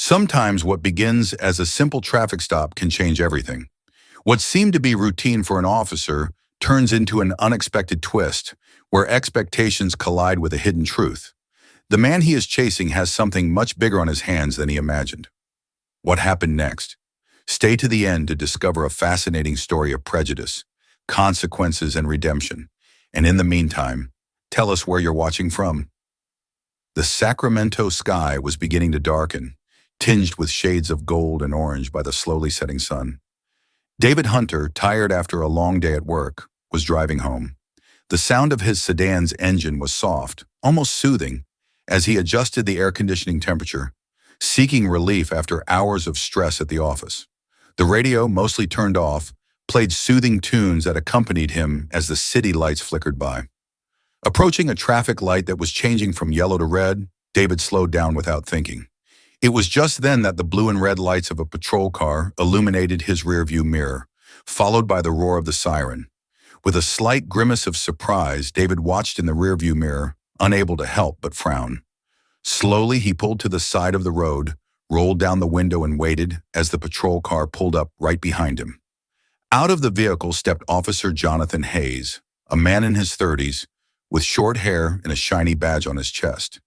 Sometimes what begins as a simple traffic stop can change everything. What seemed to be routine for an officer turns into an unexpected twist, where expectations collide with a hidden truth. The man he is chasing has something much bigger on his hands than he imagined. What happened next? Stay to the end to discover a fascinating story of prejudice, consequences, and redemption. And in the meantime, tell us where you're watching from. The Sacramento sky was beginning to darken, tinged with shades of gold and orange by the slowly setting sun. David Hunter, tired after a long day at work, was driving home. The sound of his sedan's engine was soft, almost soothing, as he adjusted the air conditioning temperature, seeking relief after hours of stress at the office. The radio, mostly turned off, played soothing tunes that accompanied him as the city lights flickered by. Approaching a traffic light that was changing from yellow to red, David slowed down without thinking. It was just then that the blue and red lights of a patrol car illuminated his rearview mirror, followed by the roar of the siren. With a slight grimace of surprise, David watched in the rearview mirror, unable to help but frown. Slowly, he pulled to the side of the road, rolled down the window and waited as the patrol car pulled up right behind him. Out of the vehicle stepped Officer Jonathan Hayes, a man in his 30s, with short hair and a shiny badge on his chest.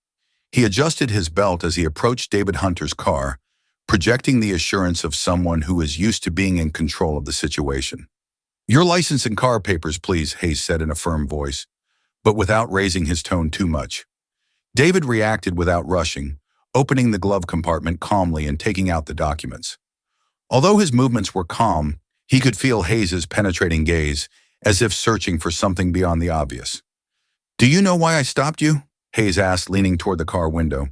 He adjusted his belt as he approached David Hunter's car, projecting the assurance of someone who is used to being in control of the situation. "Your license and car papers, please," Hayes said in a firm voice, but without raising his tone too much. David reacted without rushing, opening the glove compartment calmly and taking out the documents. Although his movements were calm, he could feel Hayes's penetrating gaze, as if searching for something beyond the obvious. "Do you know why I stopped you?" Hayes asked, leaning toward the car window.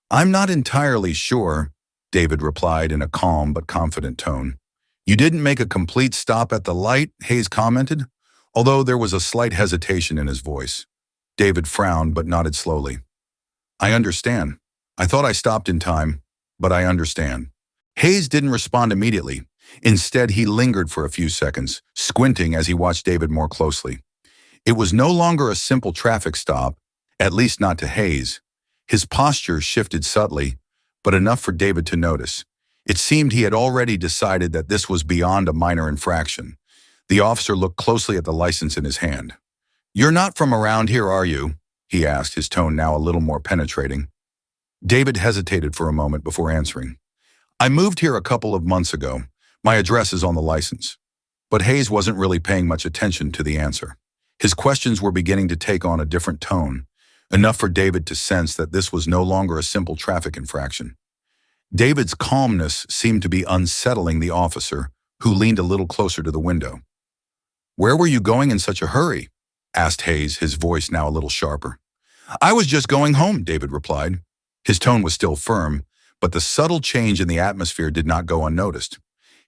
"I'm not entirely sure," David replied in a calm but confident tone. "You didn't make a complete stop at the light," Hayes commented, although there was a slight hesitation in his voice. David frowned but nodded slowly. "I understand. I thought I stopped in time, but I understand." Hayes didn't respond immediately. Instead, he lingered for a few seconds, squinting as he watched David more closely. It was no longer a simple traffic stop, at least not to Hayes. His posture shifted subtly, but enough for David to notice. It seemed he had already decided that this was beyond a minor infraction. The officer looked closely at the license in his hand. "You're not from around here, are you?" he asked, his tone now a little more penetrating. David hesitated for a moment before answering. "I moved here a couple of months ago. My address is on the license." But Hayes wasn't really paying much attention to the answer. His questions were beginning to take on a different tone, enough for David to sense that this was no longer a simple traffic infraction. David's calmness seemed to be unsettling the officer, who leaned a little closer to the window. "Where were you going in such a hurry?" asked Hayes, his voice now a little sharper. "I was just going home," David replied. His tone was still firm, but the subtle change in the atmosphere did not go unnoticed.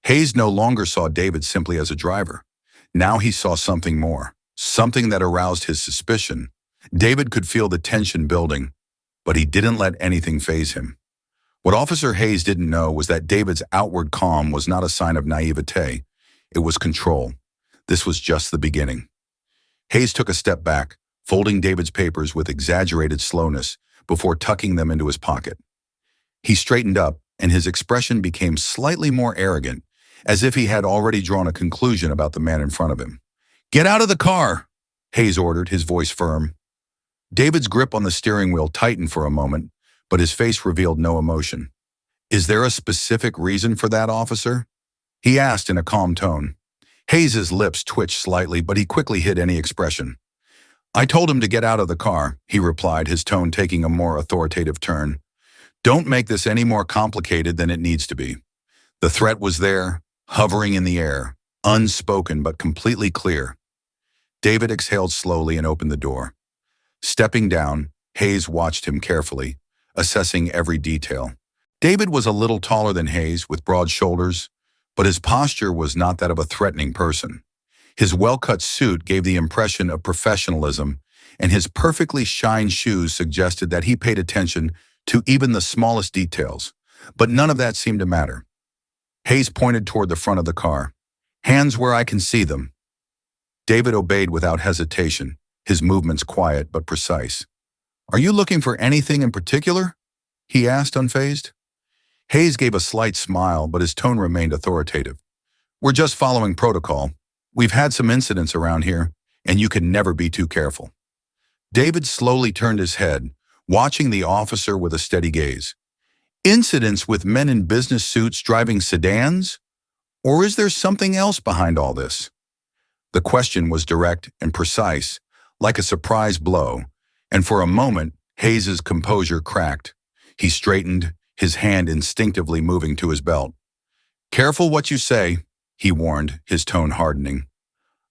Hayes no longer saw David simply as a driver. Now he saw something more, something that aroused his suspicion. David could feel the tension building, but he didn't let anything faze him. What Officer Hayes didn't know was that David's outward calm was not a sign of naivete. It was control. This was just the beginning. Hayes took a step back, folding David's papers with exaggerated slowness before tucking them into his pocket. He straightened up, and his expression became slightly more arrogant, as if he had already drawn a conclusion about the man in front of him. "Get out of the car," Hayes ordered, his voice firm. David's grip on the steering wheel tightened for a moment, but his face revealed no emotion. "Is there a specific reason for that, officer?" he asked in a calm tone. Hayes's lips twitched slightly, but he quickly hid any expression. "I told him to get out of the car," he replied, his tone taking a more authoritative turn. "Don't make this any more complicated than it needs to be." The threat was there, hovering in the air, unspoken but completely clear. David exhaled slowly and opened the door. Stepping down, Hayes watched him carefully, assessing every detail. David was a little taller than Hayes, with broad shoulders, but his posture was not that of a threatening person. His well-cut suit gave the impression of professionalism, and his perfectly shined shoes suggested that he paid attention to even the smallest details, but none of that seemed to matter. Hayes pointed toward the front of the car. "Hands where I can see them." David obeyed without hesitation, his movements quiet but precise. "Are you looking for anything in particular?" he asked, unfazed. Hayes gave a slight smile, but his tone remained authoritative. We're just following protocol. We've had some incidents around here, and you can never be too careful. David slowly turned his head, watching the officer with a steady gaze. Incidents with men in business suits driving sedans? Or is there something else behind all this? The question was direct and precise, like a surprise blow, and for a moment, Hayes's composure cracked. He straightened, his hand instinctively moving to his belt. Careful what you say, he warned, his tone hardening.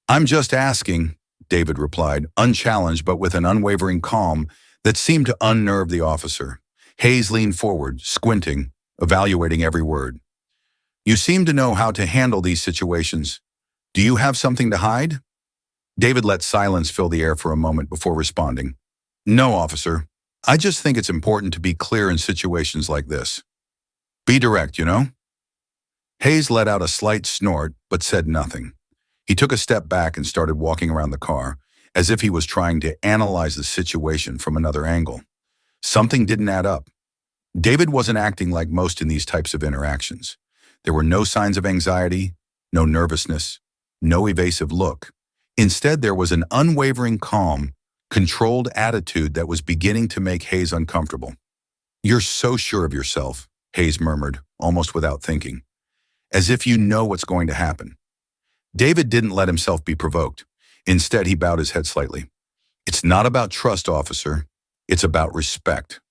I'm just asking, David replied, unchallenged but with an unwavering calm that seemed to unnerve the officer. Hayes leaned forward, squinting, evaluating every word. You seem to know how to handle these situations. Do you have something to hide? David let silence fill the air for a moment before responding. No, officer. I just think it's important to be clear in situations like this. Be direct, you know? Hayes let out a slight snort, but said nothing. He took a step back and started walking around the car, as if he was trying to analyze the situation from another angle. Something didn't add up. David wasn't acting like most in these types of interactions. There were no signs of anxiety, no nervousness, no evasive look. Instead, there was an unwavering calm, controlled attitude that was beginning to make Hayes uncomfortable. You're so sure of yourself, Hayes murmured, almost without thinking, as if you know what's going to happen. David didn't let himself be provoked. Instead, he bowed his head slightly. It's not about trust, officer. It's about respect.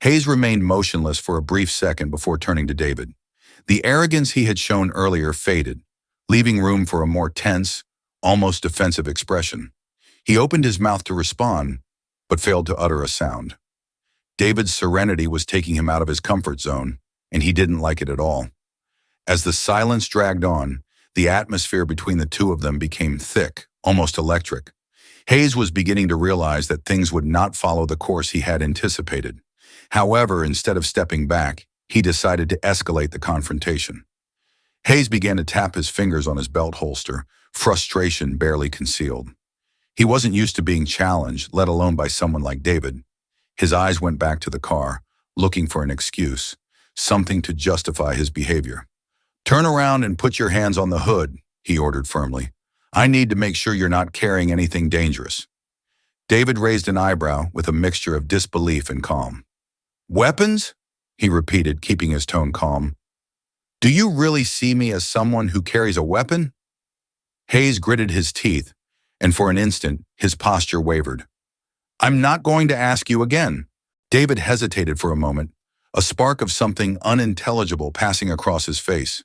Hayes remained motionless for a brief second before turning to David. The arrogance he had shown earlier faded, leaving room for a more tense, almost defensive expression. He opened his mouth to respond, but failed to utter a sound. David's serenity was taking him out of his comfort zone, and he didn't like it at all. As the silence dragged on, the atmosphere between the two of them became thick, almost electric. Hayes was beginning to realize that things would not follow the course he had anticipated. However, instead of stepping back, he decided to escalate the confrontation. Hayes began to tap his fingers on his belt holster, frustration barely concealed. He wasn't used to being challenged, let alone by someone like David. His eyes went back to the car, looking for an excuse, something to justify his behavior. Turn around and put your hands on the hood, he ordered firmly. I need to make sure you're not carrying anything dangerous. David raised an eyebrow with a mixture of disbelief and calm. Weapons? He repeated, keeping his tone calm. Do you really see me as someone who carries a weapon? Hayes gritted his teeth, and for an instant, his posture wavered. I'm not going to ask you again. David hesitated for a moment, a spark of something unintelligible passing across his face.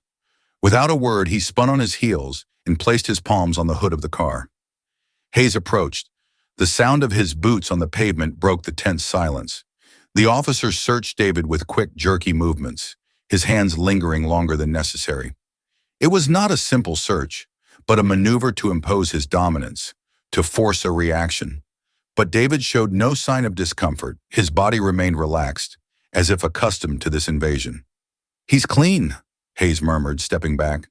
Without a word, he spun on his heels and placed his palms on the hood of the car. Hayes approached. The sound of his boots on the pavement broke the tense silence. The officer searched David with quick, jerky movements, his hands lingering longer than necessary. It was not a simple search, but a maneuver to impose his dominance, to force a reaction. But David showed no sign of discomfort. His body remained relaxed, as if accustomed to this invasion. He's clean, Hayes murmured, stepping back.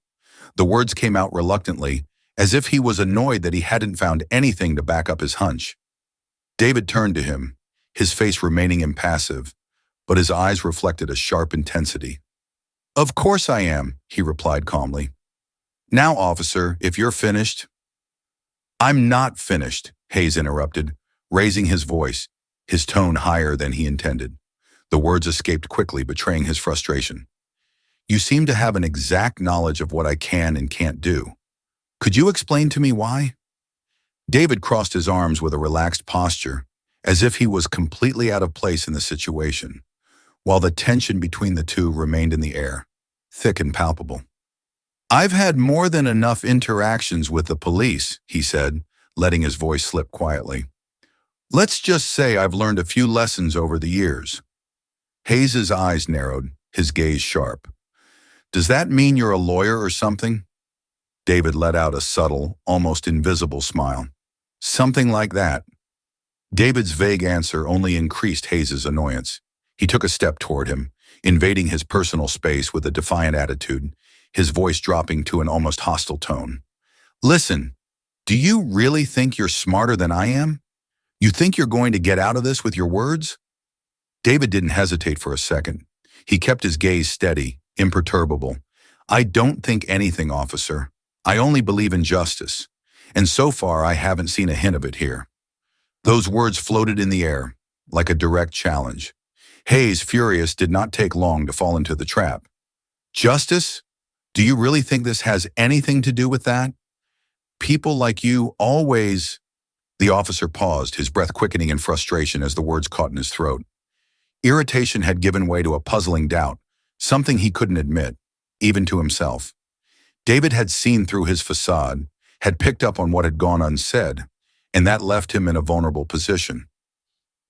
The words came out reluctantly, as if he was annoyed that he hadn't found anything to back up his hunch. David turned to him, his face remaining impassive, but his eyes reflected a sharp intensity. Of course I am, he replied calmly. Now, officer, if you're finished. I'm not finished, Hayes interrupted, raising his voice, his tone higher than he intended. The words escaped quickly, betraying his frustration. You seem to have an exact knowledge of what I can and can't do. Could you explain to me why? David crossed his arms with a relaxed posture, as if he was completely out of place in the situation, while the tension between the two remained in the air, thick and palpable. I've had more than enough interactions with the police, he said, letting his voice slip quietly. Let's just say I've learned a few lessons over the years. Hayes's eyes narrowed, his gaze sharp. Does that mean you're a lawyer or something? David let out a subtle, almost invisible smile. Something like that. David's vague answer only increased Hayes's annoyance. He took a step toward him, invading his personal space with a defiant attitude, his voice dropping to an almost hostile tone. Listen, do you really think you're smarter than I am? You think you're going to get out of this with your words? David didn't hesitate for a second. He kept his gaze steady, imperturbable. "I don't think anything, officer. I only believe in justice. And so far, I haven't seen a hint of it here." Those words floated in the air, like a direct challenge. Hayes, furious, did not take long to fall into the trap. "Justice? Do you really think this has anything to do with that? People like you always—" The officer paused, his breath quickening in frustration as the words caught in his throat. Irritation had given way to a puzzling doubt, something he couldn't admit, even to himself. David had seen through his facade, had picked up on what had gone unsaid, and that left him in a vulnerable position.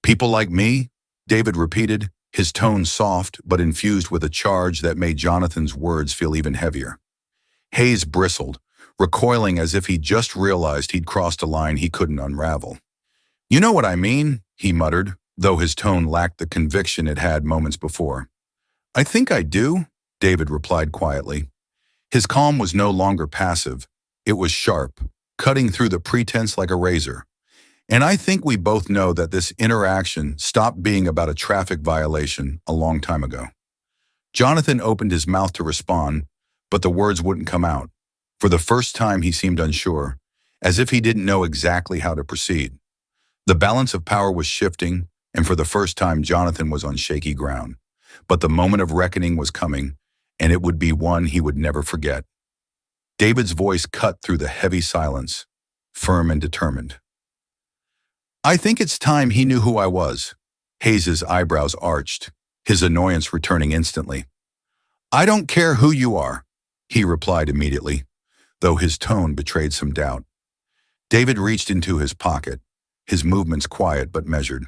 "People like me?" David repeated, his tone soft but infused with a charge that made Jonathan's words feel even heavier. Hayes bristled, recoiling as if he'd just realized he'd crossed a line he couldn't unravel. "You know what I mean," he muttered, though his tone lacked the conviction it had moments before. "I think I do," David replied quietly. His calm was no longer passive. It was sharp, cutting through the pretense like a razor. "And I think we both know that this interaction stopped being about a traffic violation a long time ago." Jonathan opened his mouth to respond, but the words wouldn't come out. For the first time, he seemed unsure, as if he didn't know exactly how to proceed. The balance of power was shifting, and for the first time, Jonathan was on shaky ground. But the moment of reckoning was coming, and it would be one he would never forget. David's voice cut through the heavy silence, firm and determined. "I think it's time he knew who I was." Hayes's eyebrows arched, his annoyance returning instantly. "I don't care who you are," he replied immediately, though his tone betrayed some doubt. David reached into his pocket, his movements quiet but measured.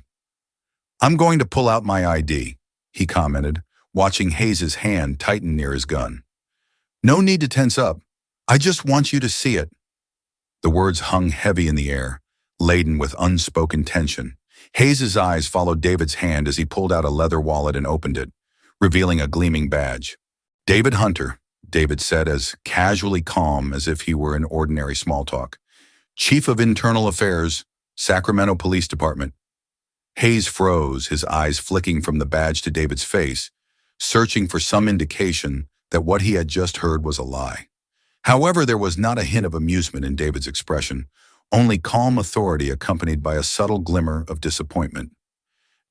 "I'm going to pull out my ID," he commented, watching Hayes's hand tighten near his gun. "No need to tense up. I just want you to see it." The words hung heavy in the air, laden with unspoken tension. Hayes's eyes followed David's hand as he pulled out a leather wallet and opened it, revealing a gleaming badge. "David Hunter," David said, as casually calm as if he were in ordinary small talk. "Chief of Internal Affairs, Sacramento Police Department." Hayes froze, his eyes flicking from the badge to David's face, searching for some indication that what he had just heard was a lie. However, there was not a hint of amusement in David's expression, only calm authority accompanied by a subtle glimmer of disappointment.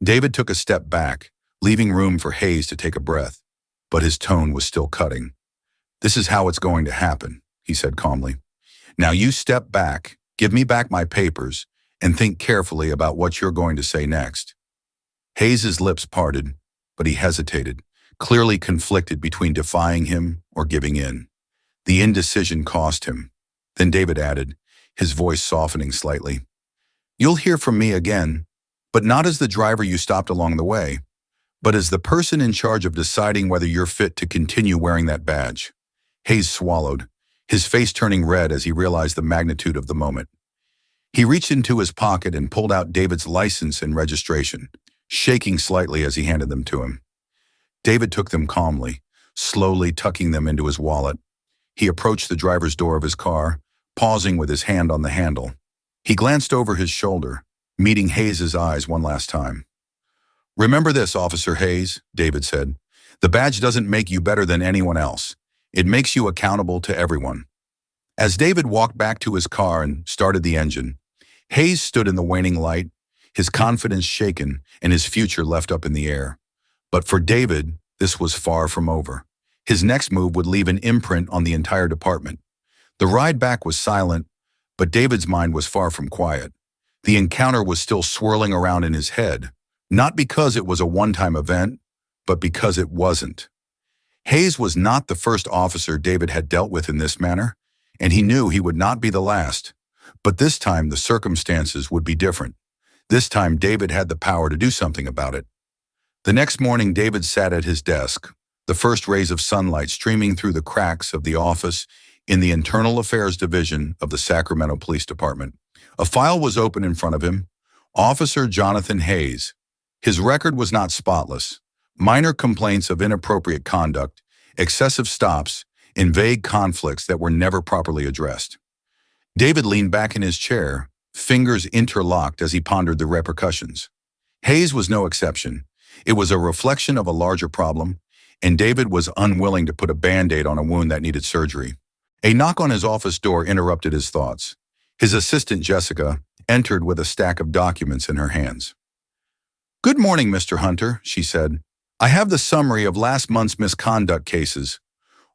David took a step back, leaving room for Hayes to take a breath, but his tone was still cutting. "This is how it's going to happen," he said calmly. "Now you step back, give me back my papers, and think carefully about what you're going to say next." Hayes's lips parted, but he hesitated, clearly conflicted between defying him or giving in. The indecision cost him. Then David added, his voice softening slightly, "You'll hear from me again, but not as the driver you stopped along the way, but as the person in charge of deciding whether you're fit to continue wearing that badge." Hayes swallowed, his face turning red as he realized the magnitude of the moment. He reached into his pocket and pulled out David's license and registration, shaking slightly as he handed them to him. David took them calmly, slowly tucking them into his wallet. He approached the driver's door of his car, pausing with his hand on the handle. He glanced over his shoulder, meeting Hayes's eyes one last time. "Remember this, Officer Hayes," David said. "The badge doesn't make you better than anyone else. It makes you accountable to everyone." As David walked back to his car and started the engine, Hayes stood in the waning light, his confidence shaken and his future left up in the air. But for David, this was far from over. His next move would leave an imprint on the entire department. The ride back was silent, but David's mind was far from quiet. The encounter was still swirling around in his head, not because it was a one-time event, but because it wasn't. Hayes was not the first officer David had dealt with in this manner, and he knew he would not be the last. But this time the circumstances would be different. This time David had the power to do something about it. The next morning David sat at his desk, the first rays of sunlight streaming through the cracks of the office in the Internal Affairs Division of the Sacramento Police Department. A file was open in front of him. Officer Jonathan Hayes. His record was not spotless. Minor complaints of inappropriate conduct, excessive stops, and vague conflicts that were never properly addressed. David leaned back in his chair, fingers interlocked as he pondered the repercussions. Hayes was no exception. It was a reflection of a larger problem, and David was unwilling to put a Band-Aid on a wound that needed surgery. A knock on his office door interrupted his thoughts. His assistant, Jessica, entered with a stack of documents in her hands. "Good morning, Mr. Hunter," she said. "I have the summary of last month's misconduct cases.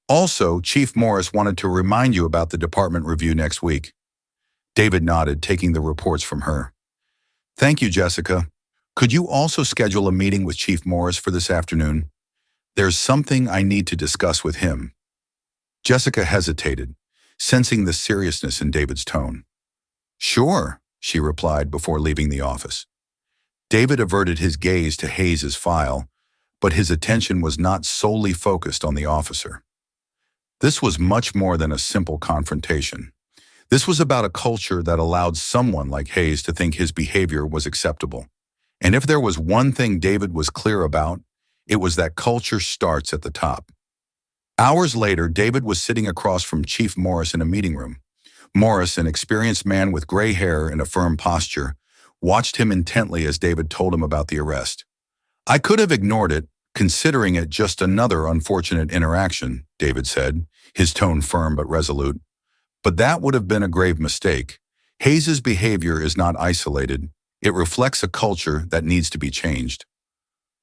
Also, Chief Morris wanted to remind you about the department review next week." David nodded, taking the reports from her. "Thank you, Jessica. Could you also schedule a meeting with Chief Morris for this afternoon? There's something I need to discuss with him." Jessica hesitated, sensing the seriousness in David's tone. "Sure," she replied before leaving the office. David averted his gaze to Hayes's file, but his attention was not solely focused on the officer. This was much more than a simple confrontation. This was about a culture that allowed someone like Hayes to think his behavior was acceptable. And if there was one thing David was clear about, it was that culture starts at the top. Hours later, David was sitting across from Chief Morris in a meeting room. Morris, an experienced man with gray hair and a firm posture, watched him intently as David told him about the arrest. "I could have ignored it, considering it just another unfortunate interaction," David said, his tone firm but resolute. "But that would have been a grave mistake. Hayes's behavior is not isolated. It reflects a culture that needs to be changed."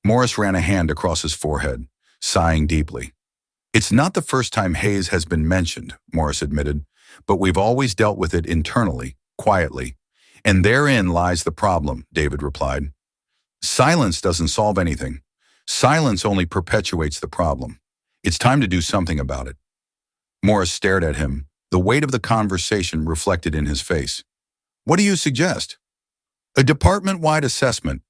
Morris ran a hand across his forehead, sighing deeply. "It's not the first time Hayes has been mentioned," Morris admitted, "but we've always dealt with it internally, quietly. And therein lies the problem," David replied. "Silence doesn't solve anything. Silence only perpetuates the problem. It's time to do something about it." Morris stared at him, the weight of the conversation reflected in his face. "What do you suggest?" "A department-wide assessment,"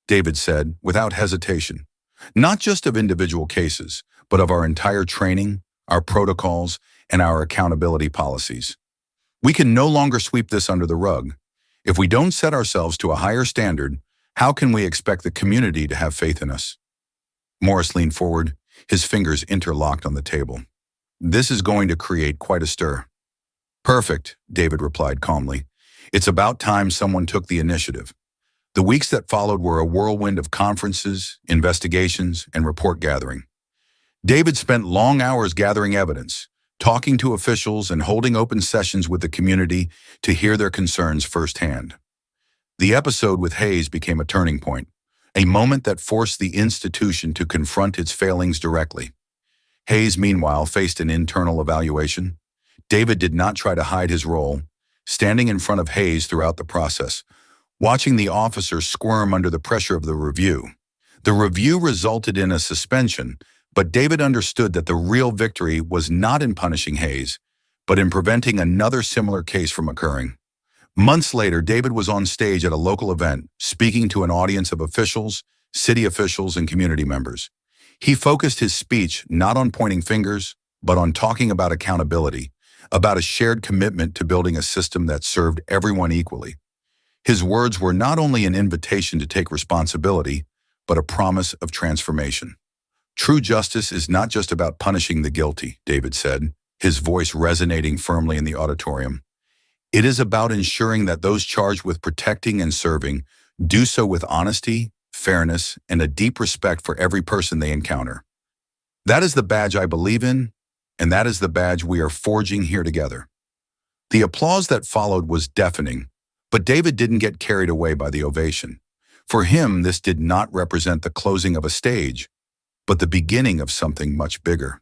David said without hesitation. "Not just of individual cases, but of our entire training, our protocols, and our accountability policies. We can no longer sweep this under the rug. If we don't set ourselves to a higher standard, how can we expect the community to have faith in us?" Morris leaned forward, his fingers interlocked on the table. "This is going to create quite a stir." "Perfect," David replied calmly. "It's about time someone took the initiative." The weeks that followed were a whirlwind of conferences, investigations, and report gathering. David spent long hours gathering evidence, talking to officials and holding open sessions with the community to hear their concerns firsthand. The episode with Hayes became a turning point, a moment that forced the institution to confront its failings directly. Hayes, meanwhile, faced an internal evaluation. David did not try to hide his role, standing in front of Hayes throughout the process, watching the officer squirm under the pressure of the review. The review resulted in a suspension, but David understood that the real victory was not in punishing Hayes, but in preventing another similar case from occurring. Months later, David was on stage at a local event, speaking to an audience of officials, city officials, and community members. He focused his speech not on pointing fingers, but on talking about accountability, about a shared commitment to building a system that served everyone equally. His words were not only an invitation to take responsibility, but a promise of transformation. "True justice is not just about punishing the guilty," David said, his voice resonating firmly in the auditorium. "It is about ensuring that those charged with protecting and serving do so with honesty, fairness, and a deep respect for every person they encounter. That is the badge I believe in, and that is the badge we are forging here together." The applause that followed was deafening, but David didn't get carried away by the ovation. For him, this did not represent the closing of a stage, but the beginning of something much bigger.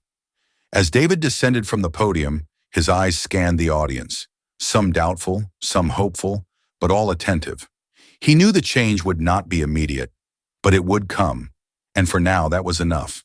As David descended from the podium, his eyes scanned the audience, some doubtful, some hopeful, but all attentive. He knew the change would not be immediate, but it would come, and for now that was enough.